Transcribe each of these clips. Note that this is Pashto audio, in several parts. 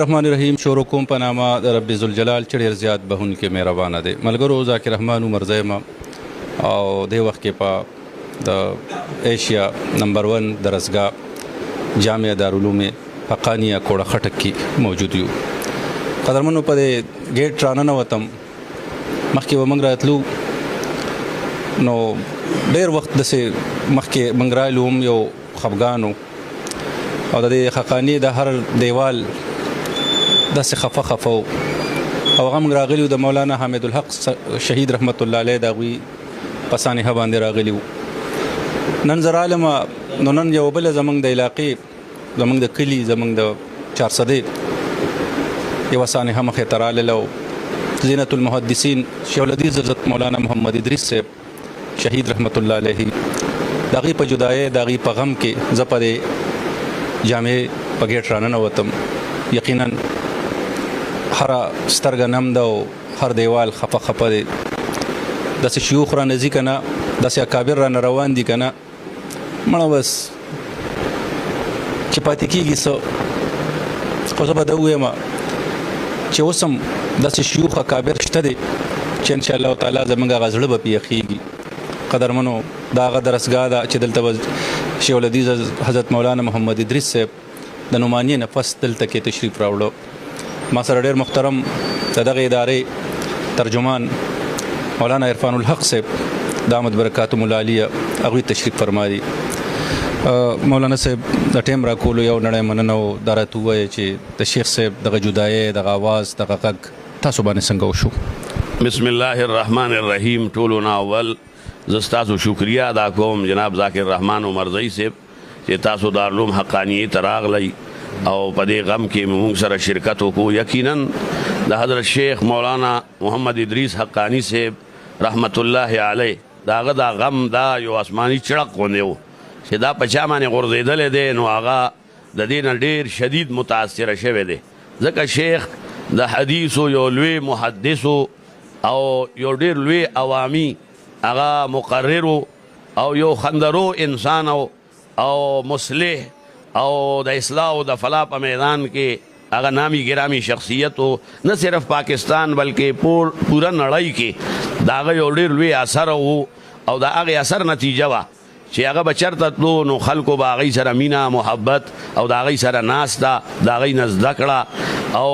الرحمن الرحیم شروع کوم په نامه د رب ذوالجلال چې ډېر زیات بخښونکی مهربانه دی. ملګرو ذاکر رحمان عمر زه یم او دې وخت کې په د ایشیا نمبر 1 درسګاه جامعه دارالعلوم حقانیه کوړه خټک کې موجود یو. قدرمنو په دې ګیټ راننوتم مخکې به موږ راتلو نو ډېر وخت داسې مخکې موږ رایلو هم یو خفګان او د دې حقانیې د هر دیوال داسې خفه او هغه موږ راغلي د مولانا حامد الحق شهید رحمت الله علیه د هغوی په سانحه باندې راغلي وو. نن زه رالم نو نن یو بله زموږ د علاقې زموږ د کلي زموږ د چارسدې یوه سانحه مخې ته راغلله او زینت المحدثین شیخ الحدیث حضرت مولانا محمد ادریس صاحب شهید رحمت الله علیه د هغوی په جدایۍ د هغوی په غم کې زه په دې جامعې په ګیټ راننوتم. یقینا هر سترګه نم ده او هر دیوال خفه دی. داسې شیوخ را نزي که نه داسې اکابر رانه روان دي که نه مړه بس چې پاتې کېږي څه. خو زه به دا ووایم چې اوس هم داسې شیوخ اکابر شته دی چې انشاءالله تعالی زموږ هغه زړه به پرې یخېږي. قدرمنو دا هغه درسګاه ده چې دلته به شیخ الحدیث حضرت مولانا محمد ادریس صاحب د نعمانیې نفس دلته کې تشریف راوړو. ما سره ډېر محترم د دغه ادارې ترجمان مولانا عرفان الحق صاحب دامت برکاتهم العالیه هغوی تشریف فرما دي. مولانا صاحب د ټیم راکولو یو نړۍ مننه او دا راته ووایه چې د شیخ صاحب دغه جدایۍ دغه اواز دغه غږ تاسو باندې څنګه وشو؟ بسم الله الرحمن الرحیم. ټولو نه اول زه ستاسو شکریه ادا کوم جناب ذاکر رحمان عمر زی صاحب چې تاسو دارالعلوم حقانیې ته راغلی او په دې غم کې موږ سره شرکت وکړو. یقینا د حضرت شیخ مولانا محمد ادریس حقانی صاحب رحمت الله علیه د هغه دا غم دا یو آسماني چړق غوندې و چې دا په چا باندې غورځېدلی دی نو هغه د دې نه ډېر شدید متاثره شوی دی. ځکه شیخ د حدیثو یو لوی محدثو او یو ډېر لوی عوامي هغه مقررو او یو خندرو انسان او مصلح او د اصلاح او د فلاح په میدان کې هغه نامی ګرامی شخصیت نه صرف پاکستان بلکې پورا نړۍ کې د هغه یو ډېر لوی اثر و او د هغې اثر نتیجه وه چې هغه به چېرته تلو نو خلکو به هغوی سره مینه محبت او د هغوی سره ناسته د هغوی نه زده کړه او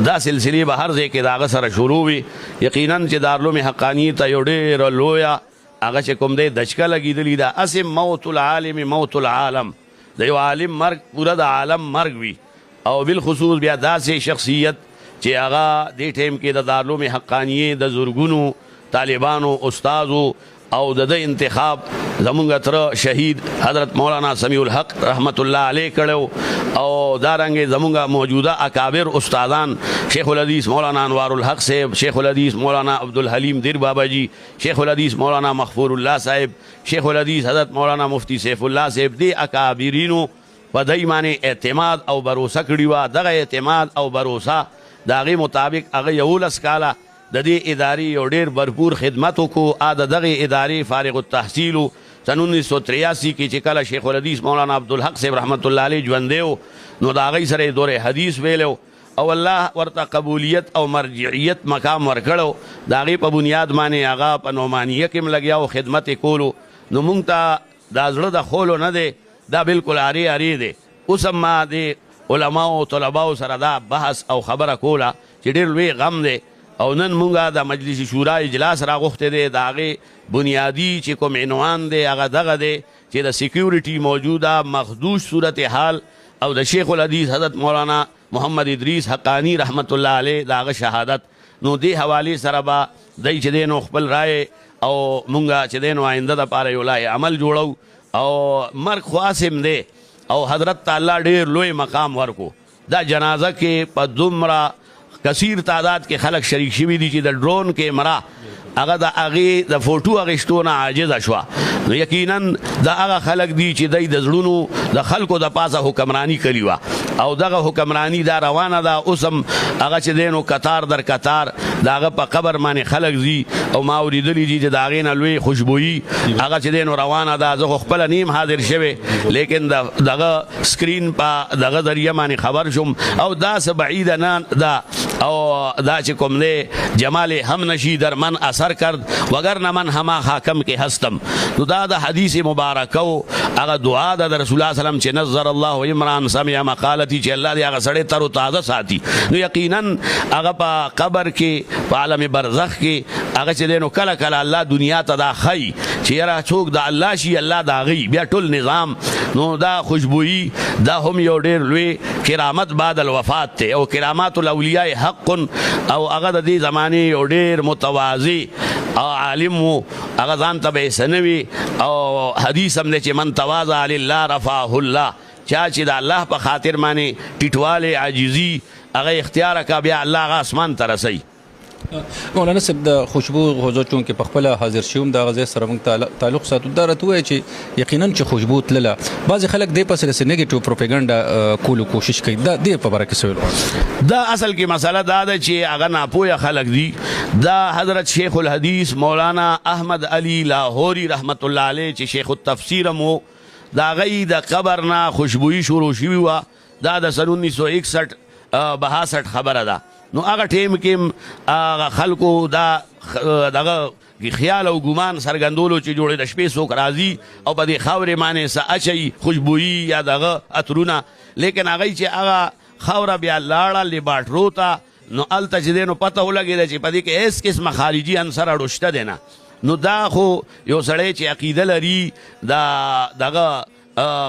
دا سلسلې به هر ځای کې د هغه سره شروع وي. یقینا چې دارالعلوم حقانیې ته یو ډېره لویه هغه چې کوم دی دچکه لګېدلي ده. اسم موت العالم موت العالم د یو عالم مرګ پوره د عالم مرګ وي او بالخصوص بیا داسې شخصیت چې هغه دې ټیم کې د دارالعلوم حقانیې د زرګونو طالبانو استازو او د انتخاب زمونږ تره شهید حضرت مولانا سمیع الحق رحمت الله علیه کړو او دارنګې زمونږ موجوده اکابر استادان شیخ الحدیث مولانا انوار الحق صاحب، شیخ الحدیث مولانا عبدالحلیم دیر بابا جی، شیخ الحدیث مولانا مغفور الله صاحب، شیخ الحدیث حضرت مولانا مفتی سیف الله صاحب دې اکابرینو په دای باندې اعتماد او بروسه کړي وه. دغه اعتماد او بروسه د هغې مطابق هغه 11 کاله د دې ادارې یو ډېر بھرپور خدمت وکړو. د دغې ادارې فارغ التحصیل سن 1983 کې چې کله شیخ الحدیث مولانا عبدالحق صاحب رحمت الله علیه ژوندی و نو د هغوی سره یې دور حدیث ویلی او الله ورته قبولیت او مرجعیت مقام ورکړو. د هغې په بنیاد باندې هغه په نعمانیه کې هم لګیا و خدمت یې کولو. نو موږ ته دا زړه د خولو نه دی، دا بلکل ارې دی. اوس هم ما د علماو او طلباو سره دا بحث او خبره کوله چې ډېر لوی غم دی او نن مونږه د مجلس شورا اجلاس راغوښتی دی. د هغې بنیادي چې کوم عنوان دی هغه دغه دی چې د سیکیورټي موجوده مخدوش صورتحال او د شیخ الحدیث حضرت مولانا محمد ادریس حقانی رحمت الله علیه د هغه شهادت نو دې حوالې سره به دی چې دی نو خپل رای او مونږه چې دی نو آینده دپاره یو لای عمل جوړو او مرګ خواسم دی او حضرت ته الله ډېر لوی مقام ورکو. دا جنازه کې په دومره کثیر تعداد کې خلک شریک شوي دي چې د ډرون کیمرا هغه د هغې د فوټو اخیستو نه عاجزه شوه نو یقینا د هغه خلک دي چې دی د زړونو د خلکو د پاسه حکمرانی کړې وه او دغه حکمرانی دا روانه ده اوس هم هغه چې دی نو کتار در کتار د هغه په قبر باندې خلک ځي او ما اورېدلي دي چې د هغې نه لوی خوشبويي هغه چې دی نو روانه ده زه خو خپله نیم حاضر شوی لیکن دغه سکرین په دغه ذریعه باندې خبر شوم او داسې بعیده نه ده او دا چې کوم دی جمال هم نشی در من اثر کرد وگرنه من هما حاکم کې هستم نو دا د حدیث مبارکه هغه دعا ده د رسول الله سلام چې نظر الله عمران سمع مقالتی چې الله دې هغه سړی تر تازه ساتي نو یقینا هغه په قبر کې په عالم برزخ کې هغه چې دی نو کله کله الله دنیا ته دا ښیي چې یاره څوک د الله شي الله د هغوی بیا ټول نظام نو دا خوشبويي دا هم یو ډېر لوی کرامت بعد الوفات دی او کرامات الاولیاء حق او هغه د دې زمانې یو ډېر متواضع او عالم و هغه ځان ته به یې څه نه وي او حدیث هم دی چې من تواضع لله رفعه الله چا چې د الله په خاطر باندې ټیټوالی عاجزي هغه اختیار کا بیا الله هغه اسمان ته رسوي مولانا صاحب د خوشبو حضور چونکې په خپله حاضر شوم د هغه ځای سره موږ تعلق ساتو دا راته ووایه چې یقینا چې خوشبو تلله بعضې خلک دې پسې داسې نیګیټیو پروپیګنډا کولو کوشش کوي دا دې په باره کې څه ویل دا اصل کې مسله دا ده چې هغه ناپوهه خلک دي دا حضرت شیخ الحدیث مولانا احمد علی لاهوري رحمت الله علیه چې شیخ التفسیر هم و د هغې د قبر نه خوشبويي شروع شوي وه دا د سن 1961 62 خبره ده نو هغه ټیم کې هغه خلکو دا دغه خیال او ګمان څرګندولو چې جوړې د شپې څوک راځي او په دې خاورې باندې څه اچوي خوشبويي یا دغه عطرونه لیکن هغوی چې هغه خاوره بیا لاړه لیباټرو ته نو هلته چې دی نو پته ولګېده چې په دې کې هېڅ قسمه خارجي عنصر اړوشته دی نه نو دا خو یو سړی چې عقیده لري دغه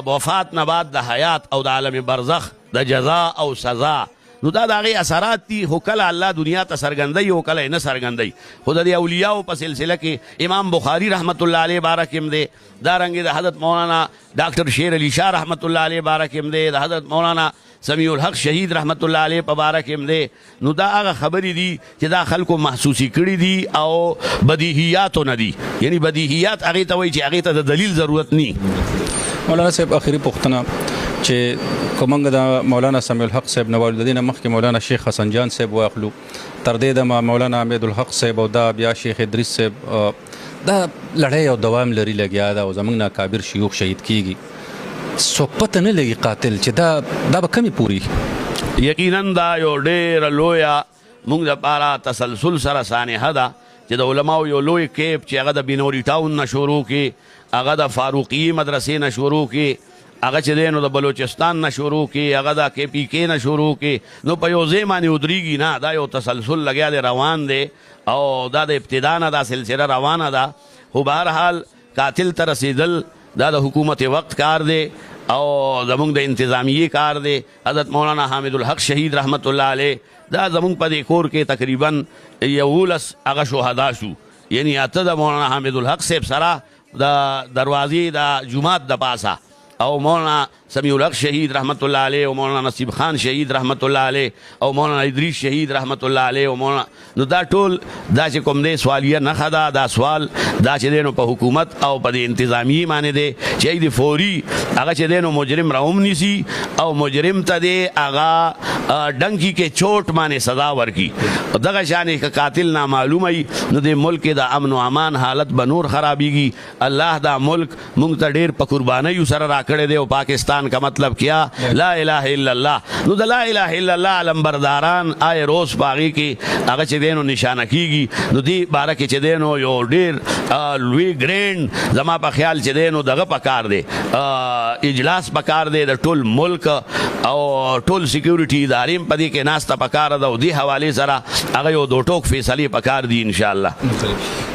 وفات نه بعد د حیات او د عالم برزخ د جزا او سزا نو دا د هغې اثرات دي خو کله الله دنیا ته څرګندوي او کله یې نه څرګندوي خو د دې اولیاو په سلسله کې امام بخاري رحمت الله علیه باره کې هم دی دارنګې د حضرت مولانا ډاکټر شیر علي شاه رحمت الله علیه باره کې هم دی د حضرت مولانا سمیع الحق شهید رحمت الله علیه په باره کې هم دی نو دا هغه خبرې دي چې دا خلکو محسوسي کړي دي او بدیهیاتو نه دي یعنی بدیهیات هغې ته وایي چې هغې ته د دلیل ضرورت نی مولانا صاحب آخري پوښتنه چې که موږ د مولانا سمیع الحق صاحب نه واورو د دې نه مخکې مولانا شیخ حسن جان صاحب واخلو تر دې دمه مولانا حمید الحق صاحب او دا بیا شیخ ادریس صاحب دا لړۍ او دوام لري لګیا ده او زموږ نه کابر شیوخ شهید کیږي څوک پته نه لګي قاتل چې دا به کمې پوري یقینا دا یو ډېره لویه موږ دپاره تسلسل سره سانحه ده چې د علماو یو لوی کیپ چې هغه د بینوري ټاون نه شروع کړي هغه د فاروقي مدرسې نه شروع کړي هغه چې دی نو د بلوچستان نه شروع کړي هغه د کې پی کې نه شروع کړي نو په یو ځای باندې ودرېږي نه دا یو تسلسل لګیا دی روان دی او دا د ابتدا نه دا سلسله روانه ده خو بهرحال قاتل ته رسېدل دا د حکومت وقت کار دی او زمونږ د انتظامیې کار دی حضرت مولانا حامد الحق شهید رحمت الله علیه دا زمونږ په دې کور کې تقریبا 11 هغه شهدا شو یعنی اته د مولانا حامد الحق صاحب سره د دروازې د جومات د پاسه او مولانا سمیع الحق شهید رحمت الله علیه او مولانا نصیب خان شهید رحمت الله علیه او مولانا ادریس شهید رحمت الله علیه او مولانا نو دا ټول دا چې کوم دی سوالیه نښه ده دا سوال دا چې دی نو په حکومت او په د انتظامیې باندې دی چې د فوري هغه چې دی نو مجرم راوم نیسي او مجرم ته دی هغه ډنکی کې چوټ باندې سزا ورکړي دغه شانې که قاتل نامعلوم وي نو د ملک د امن و امان حالت به نور خرابېږي الله دا ملک موږ ته ډېر په قربانیو سره راکړی دی او پاکستان کا مطلب کیا لا الہ الا اللہ نو دا لا الہ الا اللہ علمبرداران آئے روز پاگی کی هغه چې دی نو نشانه کیږي نو دی باره کې چې دی نو یو ډېر لوی ګرینډ زما په خیال چې دی نو دغه پکار دی اجلاس پکار دی د ټول ملک او ټول سیکیورټي ادارې هم په دې کې ناسته پکار ده او دې حوالې سره هغه یو دو ټوک فیصلې پکار دي انشاءالله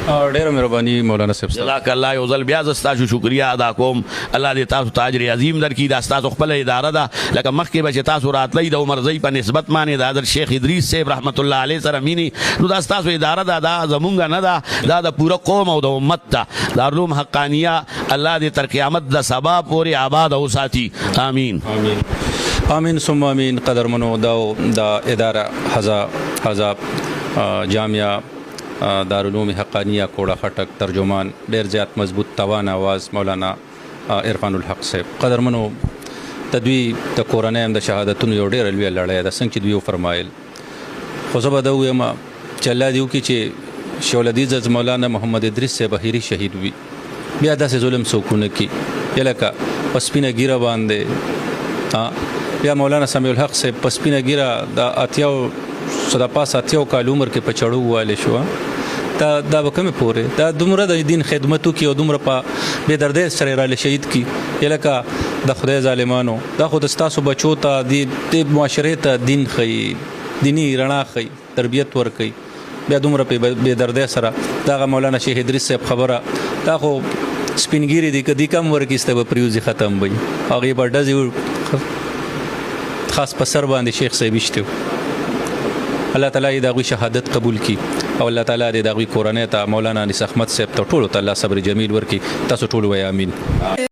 ډېره مهرباني مولانا صاحب جزاک الله یو ځل بیا زه ستاسو شکریه ادا کوم الله دې تاسو ته اجر عظیم درکړي دا ستاسو خپله اداره ده لکه مخکې به چې تاسو راتلی د عمرزۍ په نسبت باندې د حضرت شیخ ادریس صاحب رحمت الله علیه سره مینی نو دا ستاسو اداره ده دا زمونږ نه ده دا د پوره قوم او د امت ده دارالعلوم حقانیه الله دې تر قیامت د سبا پورې آباد وساتي آمین آمین ثم آمین قدرمنو دا اداره حزب جامعه دارالعلوم حقانیه کوړه خټک ترجمان ډېر زیات مضبوط توان آواز مولانا عرفان الحق صاحب قدرمنو د دوی د کورنۍ هم د شهادتونو یو ډېره لویه لړۍ ده څنګه چې دوی وفرمایل خو زه به دا ووایم چې الله دې وکړي چې شولدیز از مولانا محمد ادریس صاحب اخري شهید وي بیا داسې ظلم څوک ونه کړي یا لکه په سپینه ږیره باندې بیا مولانا سمیع الحق صاحب په سپینه ږیره د اتیاو د پاس اتیاو کال عمر کې په چړو ووالی شو دا به کومې پورې دا دومره د دین خدمت وکړي او دومره په بې دردۍ سره یې راله شهید کړي یا لکه د خدای ظالمانو دا خو د ستاسو بچو ته د معاشرې ته دین ښیي دیني رڼا ښیي تربیت ورکوي بیا دومره په بې دردۍ سره دغه مولانا شیخ ادریس صاحب خبره دا خو سپینګیري دي که دی کم ورکېسته به پریوزي ختم وي هغې به ډزې خاص په سر باندې شیخ صاحب ایشتي الله تعالی یې د هغوی شهادت قبول کړي او الله تعالی دې د هغوی کورنۍ ته مولانا انیس احمد صاحب ته ټولو ته الله صبر جمیل ورکړي تاسو ټول وایي امین